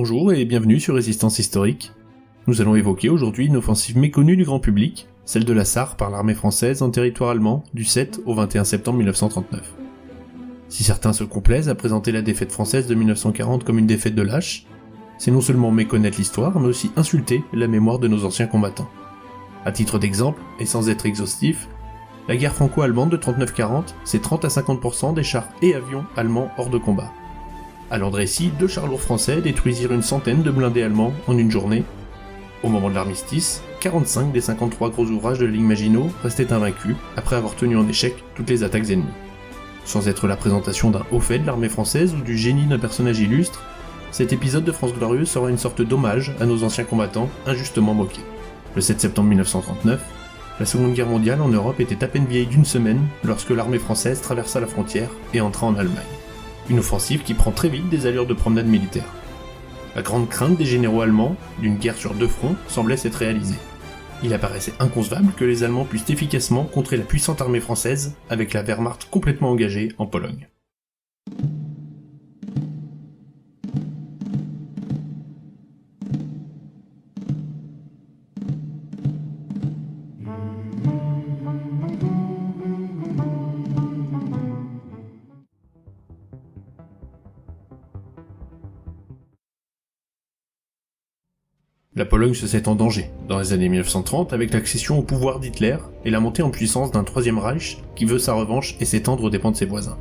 Bonjour et bienvenue sur Résistance Historique. Nous allons évoquer aujourd'hui une offensive méconnue du grand public, celle de la Sarre par l'armée française en territoire allemand du 7 au 21 septembre 1939. Si certains se complaisent à présenter la défaite française de 1940 comme une défaite de lâches, c'est non seulement méconnaître l'histoire, mais aussi insulter la mémoire de nos anciens combattants. À titre d'exemple, et sans être exhaustif, la guerre franco-allemande de 39-40, c'est 30 à 50% des chars et avions allemands hors de combat. À Landrécy, 2 chars lourds français détruisirent une centaine de blindés allemands en une journée. Au moment de l'armistice, 45 des 53 gros ouvrages de la ligne Maginot restaient invaincus après avoir tenu en échec toutes les attaques ennemies. Sans être la présentation d'un haut fait de l'armée française ou du génie d'un personnage illustre, cet épisode de France Glorieuse sera une sorte d'hommage à nos anciens combattants injustement moqués. Le 7 septembre 1939, la Seconde Guerre mondiale en Europe était à peine vieille d'une semaine lorsque l'armée française traversa la frontière et entra en Allemagne. Une offensive qui prend très vite des allures de promenade militaire. La grande crainte des généraux allemands, d'une guerre sur 2 fronts, semblait s'être réalisée. Il apparaissait inconcevable que les Allemands puissent efficacement contrer la puissante armée française avec la Wehrmacht complètement engagée en Pologne. La Pologne se sait en danger dans les années 1930 avec l'accession au pouvoir d'Hitler et la montée en puissance d'un Troisième Reich qui veut sa revanche et s'étendre aux dépens de ses voisins.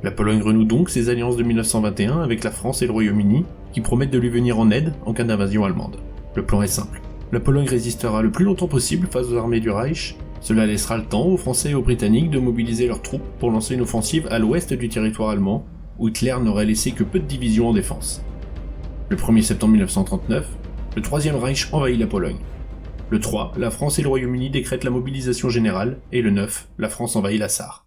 La Pologne renoue donc ses alliances de 1921 avec la France et le Royaume-Uni qui promettent de lui venir en aide en cas d'invasion allemande. Le plan est simple. La Pologne résistera le plus longtemps possible face aux armées du Reich. Cela laissera le temps aux Français et aux Britanniques de mobiliser leurs troupes pour lancer une offensive à l'ouest du territoire allemand où Hitler n'aurait laissé que peu de divisions en défense. Le 1er septembre 1939, le Troisième Reich envahit la Pologne. Le 3, la France et le Royaume-Uni décrètent la mobilisation générale, et le 9, la France envahit la Sarre.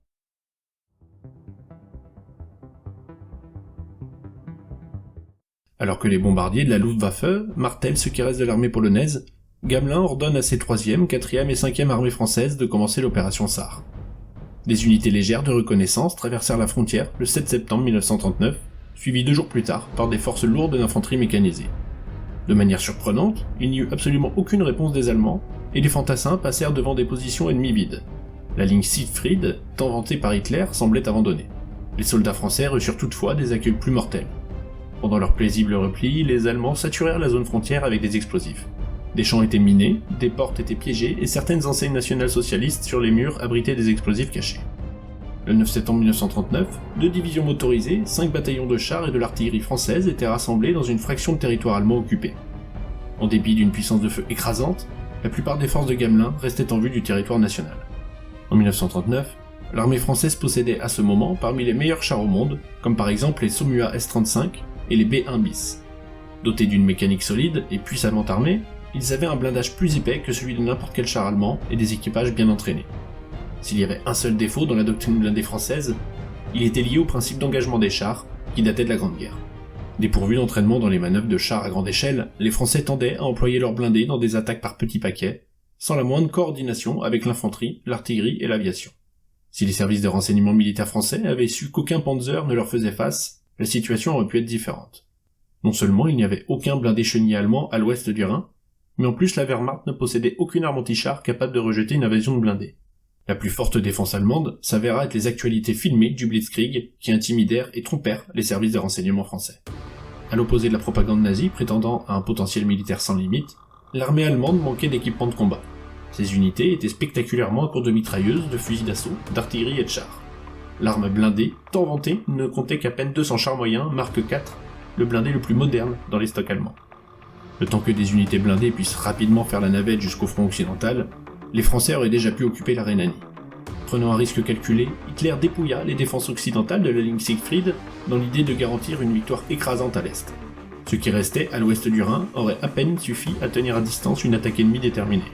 Alors que les bombardiers de la Luftwaffe martèlent ce qui reste de l'armée polonaise, Gamelin ordonne à ses 3e, 4e et 5e armées françaises de commencer l'opération Sarre. Des unités légères de reconnaissance traversèrent la frontière le 7 septembre 1939, suivies 2 jours plus tard par des forces lourdes d'infanterie mécanisée. De manière surprenante, il n'y eut absolument aucune réponse des Allemands, et les fantassins passèrent devant des positions ennemies vides. La ligne Siegfried, tant vantée par Hitler, semblait abandonnée. Les soldats français reçurent toutefois des accueils plus mortels. Pendant leur paisible repli, les Allemands saturèrent la zone frontière avec des explosifs. Des champs étaient minés, des portes étaient piégées, et certaines enseignes nationales-socialistes sur les murs abritaient des explosifs cachés. Le 9 septembre 1939, 2 divisions motorisées, 5 bataillons de chars et de l'artillerie française étaient rassemblés dans une fraction de territoire allemand occupé. En dépit d'une puissance de feu écrasante, la plupart des forces de Gamelin restaient en vue du territoire national. En 1939, l'armée française possédait à ce moment parmi les meilleurs chars au monde, comme par exemple les Somua S-35 et les B-1 bis. Dotés d'une mécanique solide et puissamment armés, ils avaient un blindage plus épais que celui de n'importe quel char allemand et des équipages bien entraînés. S'il y avait un seul défaut dans la doctrine blindée française, il était lié au principe d'engagement des chars, qui datait de la Grande Guerre. Dépourvus d'entraînement dans les manœuvres de chars à grande échelle, les Français tendaient à employer leurs blindés dans des attaques par petits paquets, sans la moindre coordination avec l'infanterie, l'artillerie et l'aviation. Si les services de renseignement militaire français avaient su qu'aucun Panzer ne leur faisait face, la situation aurait pu être différente. Non seulement il n'y avait aucun blindé chenillé allemand à l'ouest du Rhin, mais en plus la Wehrmacht ne possédait aucune arme anti-char capable de rejeter une invasion de blindés. La plus forte défense allemande s'avéra être les actualités filmées du Blitzkrieg qui intimidèrent et trompèrent les services de renseignement français. À l'opposé de la propagande nazie prétendant à un potentiel militaire sans limite, l'armée allemande manquait d'équipements de combat. Ces unités étaient spectaculairement à court de mitrailleuses, de fusils d'assaut, d'artillerie et de chars. L'arme blindée, tant vantée, ne comptait qu'à peine 200 chars moyens, Mark IV, le blindé le plus moderne dans les stocks allemands. Le temps que des unités blindées puissent rapidement faire la navette jusqu'au front occidental, les Français auraient déjà pu occuper la Rhénanie. Prenant un risque calculé, Hitler dépouilla les défenses occidentales de la ligne Siegfried dans l'idée de garantir une victoire écrasante à l'est. Ce qui restait à l'ouest du Rhin aurait à peine suffi à tenir à distance une attaque ennemie déterminée.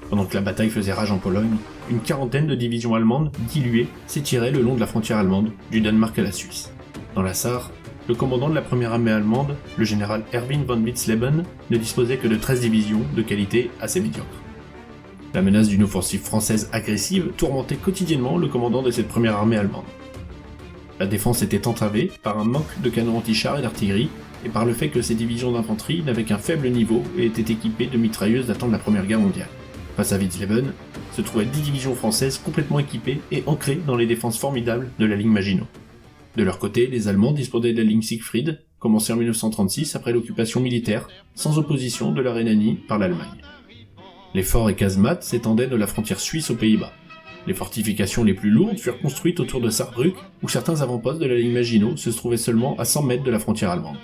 Pendant que la bataille faisait rage en Pologne, une quarantaine de divisions allemandes, diluées, s'étiraient le long de la frontière allemande, du Danemark à la Suisse. Dans la Sarre, le commandant de la première armée allemande, le général Erwin von Witzleben, ne disposait que de 13 divisions de qualité assez médiocre. La menace d'une offensive française agressive tourmentait quotidiennement le commandant de cette première armée allemande. La défense était entravée par un manque de canons anti-chars et d'artillerie, et par le fait que ces divisions d'infanterie n'avaient qu'un faible niveau et étaient équipées de mitrailleuses datant de la Première Guerre mondiale. Face à Witzleben, se trouvaient 10 divisions françaises complètement équipées et ancrées dans les défenses formidables de la ligne Maginot. De leur côté, les Allemands disposaient de la ligne Siegfried, commencée en 1936 après l'occupation militaire, sans opposition de la Rhénanie par l'Allemagne. Les forts et casemates s'étendaient de la frontière suisse aux Pays-Bas. Les fortifications les plus lourdes furent construites autour de Saarbrück, où certains avant-postes de la ligne Maginot se trouvaient seulement à 100 mètres de la frontière allemande.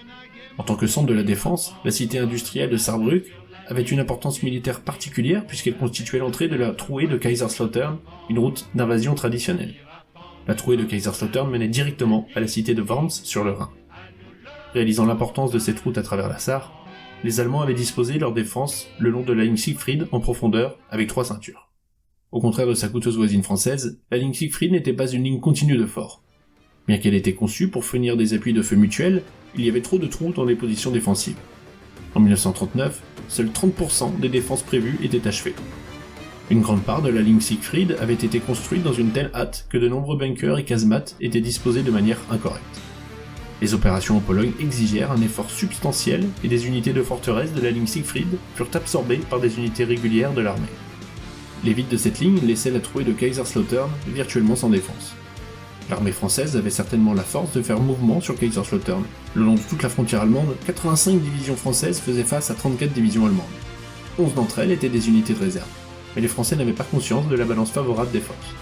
En tant que centre de la défense, la cité industrielle de Saarbrück avait une importance militaire particulière puisqu'elle constituait l'entrée de la trouée de Kaiserslautern, une route d'invasion traditionnelle. La trouée de Kaiserslautern menait directement à la cité de Worms sur le Rhin. Réalisant l'importance de cette route à travers la Sarre, les Allemands avaient disposé leur défense le long de la ligne Siegfried en profondeur avec 3 ceintures. Au contraire de sa coûteuse voisine française, la ligne Siegfried n'était pas une ligne continue de forts. Bien qu'elle ait été conçue pour fournir des appuis de feu mutuels, il y avait trop de trous dans les positions défensives. En 1939, seuls 30% des défenses prévues étaient achevées. Une grande part de la ligne Siegfried avait été construite dans une telle hâte que de nombreux bunkers et casemates étaient disposés de manière incorrecte. Les opérations en Pologne exigèrent un effort substantiel et des unités de forteresse de la ligne Siegfried furent absorbées par des unités régulières de l'armée. Les vides de cette ligne laissaient la trouée de Kaiserslautern virtuellement sans défense. L'armée française avait certainement la force de faire mouvement sur Kaiserslautern. Le long de toute la frontière allemande, 85 divisions françaises faisaient face à 34 divisions allemandes. 11 d'entre elles étaient des unités de réserve, mais les Français n'avaient pas conscience de la balance favorable des forces.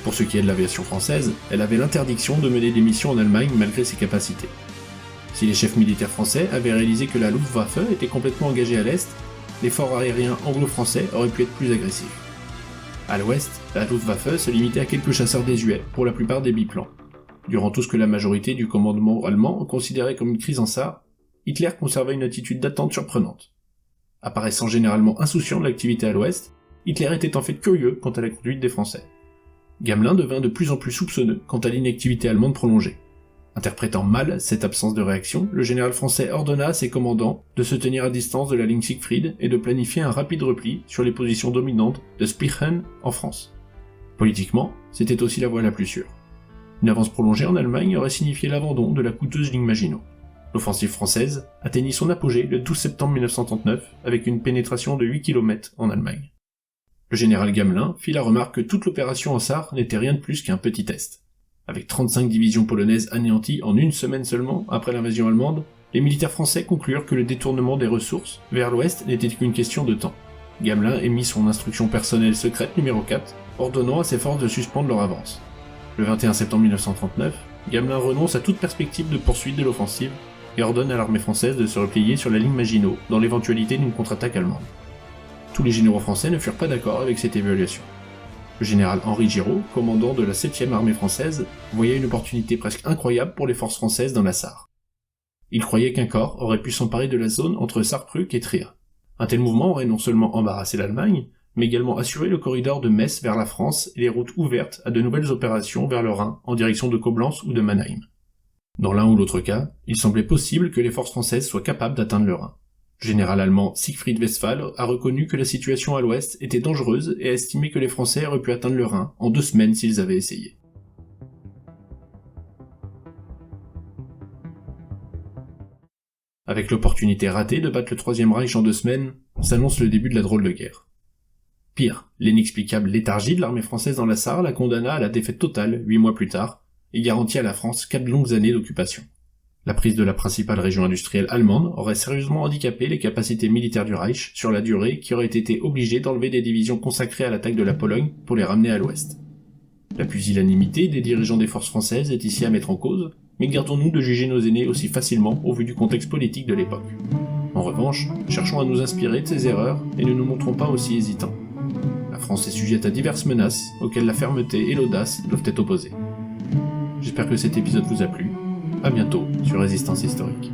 Pour ce qui est de l'aviation française, elle avait l'interdiction de mener des missions en Allemagne malgré ses capacités. Si les chefs militaires français avaient réalisé que la Luftwaffe était complètement engagée à l'est, les forts aériens anglo-français auraient pu être plus agressifs. À l'ouest, la Luftwaffe se limitait à quelques chasseurs désuets, pour la plupart des biplans. Durant tout ce que la majorité du commandement allemand considérait comme une crise en Sarre, Hitler conservait une attitude d'attente surprenante. Apparaissant généralement insouciant de l'activité à l'ouest, Hitler était en fait curieux quant à la conduite des Français. Gamelin devint de plus en plus soupçonneux quant à l'inactivité allemande prolongée. Interprétant mal cette absence de réaction, le général français ordonna à ses commandants de se tenir à distance de la ligne Siegfried et de planifier un rapide repli sur les positions dominantes de Spichen en France. Politiquement, c'était aussi la voie la plus sûre. Une avance prolongée en Allemagne aurait signifié l'abandon de la coûteuse ligne Maginot. L'offensive française atteignit son apogée le 12 septembre 1939 avec une pénétration de 8 km en Allemagne. Le général Gamelin fit la remarque que toute l'opération en Sarre n'était rien de plus qu'un petit test. Avec 35 divisions polonaises anéanties en une semaine seulement après l'invasion allemande, les militaires français conclurent que le détournement des ressources vers l'ouest n'était qu'une question de temps. Gamelin émit son instruction personnelle secrète numéro 4, ordonnant à ses forces de suspendre leur avance. Le 21 septembre 1939, Gamelin renonce à toute perspective de poursuite de l'offensive et ordonne à l'armée française de se replier sur la ligne Maginot dans l'éventualité d'une contre-attaque allemande. Tous les généraux français ne furent pas d'accord avec cette évaluation. Le général Henri Giraud, commandant de la 7e armée française, voyait une opportunité presque incroyable pour les forces françaises dans la Sarre. Il croyait qu'un corps aurait pu s'emparer de la zone entre Saarbrück et Trier. Un tel mouvement aurait non seulement embarrassé l'Allemagne, mais également assuré le corridor de Metz vers la France et les routes ouvertes à de nouvelles opérations vers le Rhin en direction de Coblence ou de Mannheim. Dans l'un ou l'autre cas, il semblait possible que les forces françaises soient capables d'atteindre le Rhin. Le général allemand Siegfried Westphal a reconnu que la situation à l'ouest était dangereuse et a estimé que les Français auraient pu atteindre le Rhin en 2 semaines s'ils avaient essayé. Avec l'opportunité ratée de battre le Troisième Reich en 2 semaines, s'annonce le début de la drôle de guerre. Pire, l'inexplicable léthargie de l'armée française dans la Sarre la condamna à la défaite totale 8 mois plus tard, et garantit à la France 4 longues années d'occupation. La prise de la principale région industrielle allemande aurait sérieusement handicapé les capacités militaires du Reich sur la durée qui aurait été obligée d'enlever des divisions consacrées à l'attaque de la Pologne pour les ramener à l'ouest. La pusillanimité des dirigeants des forces françaises est ici à mettre en cause, mais gardons-nous de juger nos aînés aussi facilement au vu du contexte politique de l'époque. En revanche, cherchons à nous inspirer de ces erreurs et ne nous montrons pas aussi hésitants. La France est sujette à diverses menaces auxquelles la fermeté et l'audace doivent être opposées. J'espère que cet épisode vous a plu. À bientôt sur Résistance Historique.